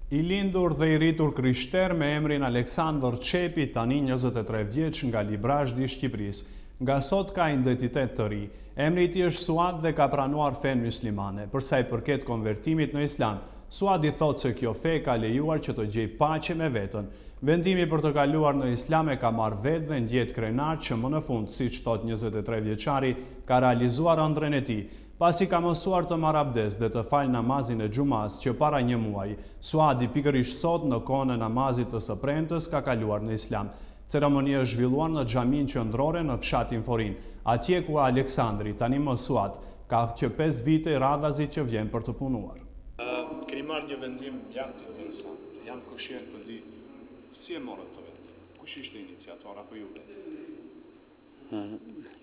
I lindur dhe i rritur krishter me emrin Aleksandr Çepi, tani 23 vjeç nga Librazhdi i Shqipërisë, nga sot ka identitet të ri. Emri i tij është Suad dhe ka pranuar fenë myslimane. Për sa i përket konvertimit në Islam, Suadi thotë se kjo fe ka lejuar që të gjejë paqe me veten. Vendimi për të kaluar në Islam e ka marrë vetë dhe ndjet krenar që më në fund, siç thotë 23 vjeçari, ka realizuar ëndrrën e tij. Pasi ka mësuar të marrë abdes dhe të falë namazin e xumas që para një muaji, Suadi pikërisht sot në kohën e namazit të së premtës ka kaluar në Islam. Ceremonia është zhvilluar në xhamin qendrore në fshatin Forin, atje ku Aleksandri, tani më Suad, ka që 5 vite radhazi që vjen për të punuar. Keni marrë një vendim mjaft interesant. Jam kushient të di si e morët të vendim. Kush ishte iniciator apo ju vetë?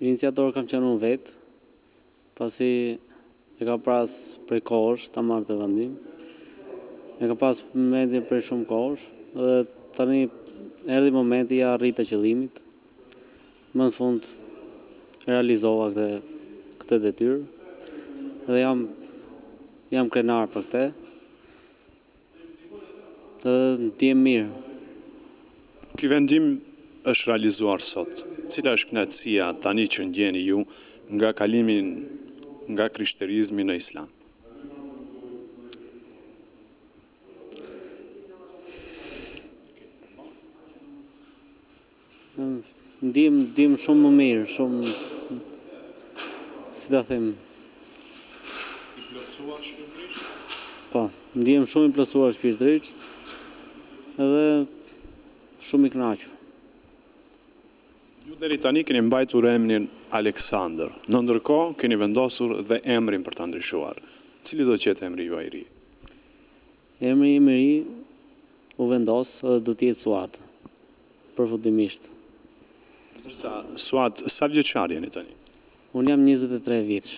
Iniciator kam qenë unë vetë, pasi e ka pas prej kohësh ta marrë të vendim. E ka pas mendje prej shumë kohësh dhe tani erdhi momenti ja arrita qëllimit. Më në fund realizova këtë detyrë dhe jam krenar për këtë. Dhe ndihem mirë. Ky vendim është realizuar sot. Cila është kënaqësia tani që ndjeni ju nga kalimin nga krishterizmi në Islam? Ndihem shumë më mirë, shumë, si ta them. I plotësuar shpirtërisht? Po, ndihem shumë i plotësuar shpirtërisht edhe shumë i kënaqur. Ju deri tani keni mbajtur emrin Aleksandr, në ndërkohë keni vendosur dhe emrin për ta ndryshuar. Cili do të jetë emri juaj i ri? Emri im i ri u vendos dhe do të jetë Suad, përfundimisht. Suad, sa vjeçar jeni tani? Unë jam 23 vjeç.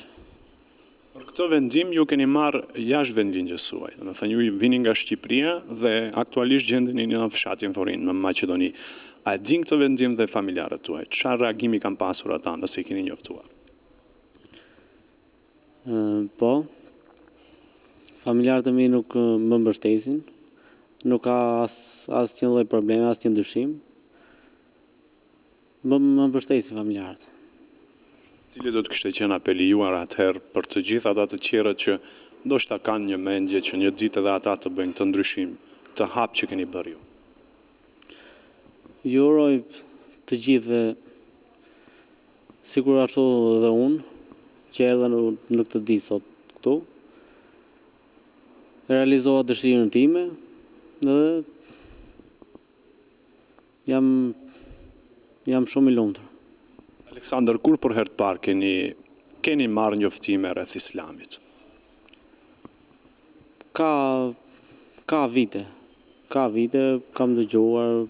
Për këtë vendim ju keni marrë jashtë vendingjes suaj. Do të thënë ju vini nga Shqipëria dhe aktualisht gjendeni në fshatin Forin në Maqedoni. A e din këtë vendim dhe familjarët tuaj? Çfarë reagimi kanë pasur ata nëse i keni njoftuar? Po, familjarët e mi nuk më mbështesin, nuk ka asnjë lloj probleme, asnjë dyshim. Më mbështesin familjarët. Cili do të kishte qenë apeli juar atëherë për të gjithë ata të tjerët që ndoshta kanë një mendje që një ditë edhe ata të bëjnë këtë ndryshim, të hap që keni bërë ju? Ju uroj të gjithëve, sikur ashtu dhe unë, që erdha në këtë ditë sot këtu, realizova dëshirën time dhe jam shumë i lumtur. Aleksandr, kur për herë të parë keni marrë njoftime rreth Islamit? Ka vite kam dëgjuar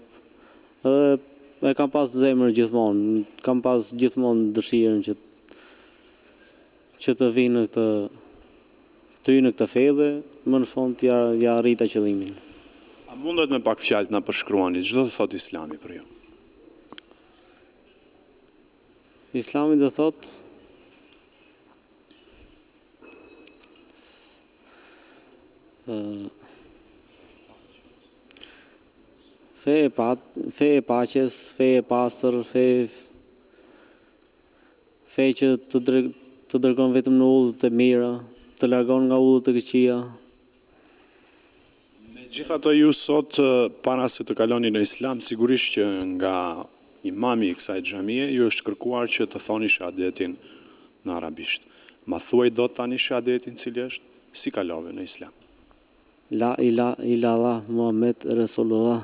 dhe e kam pas zemër gjithmonë, kam pas gjithmonë dëshirën që të vi në këtë fe dhe më në fund ja arrita qëllimin. A mundet me pak fjalë na përshkruani ç'do të thotë Islami për ju? Islami do thot fe e paqes, fe e pastër, fe që të dërgon vetëm në udhët e mira, të largon nga udhët e këqija. Megjithatë ju sot para se të kaloni në Islam, sigurisht që nga imami i kësaj xhamie ju është kërkuar që të thoni shahadetin në arabisht. Ma thuaj dot tani shahadetin cili është? Si kalove në Islam? La ilaha illallah Muhammed Rasulullah.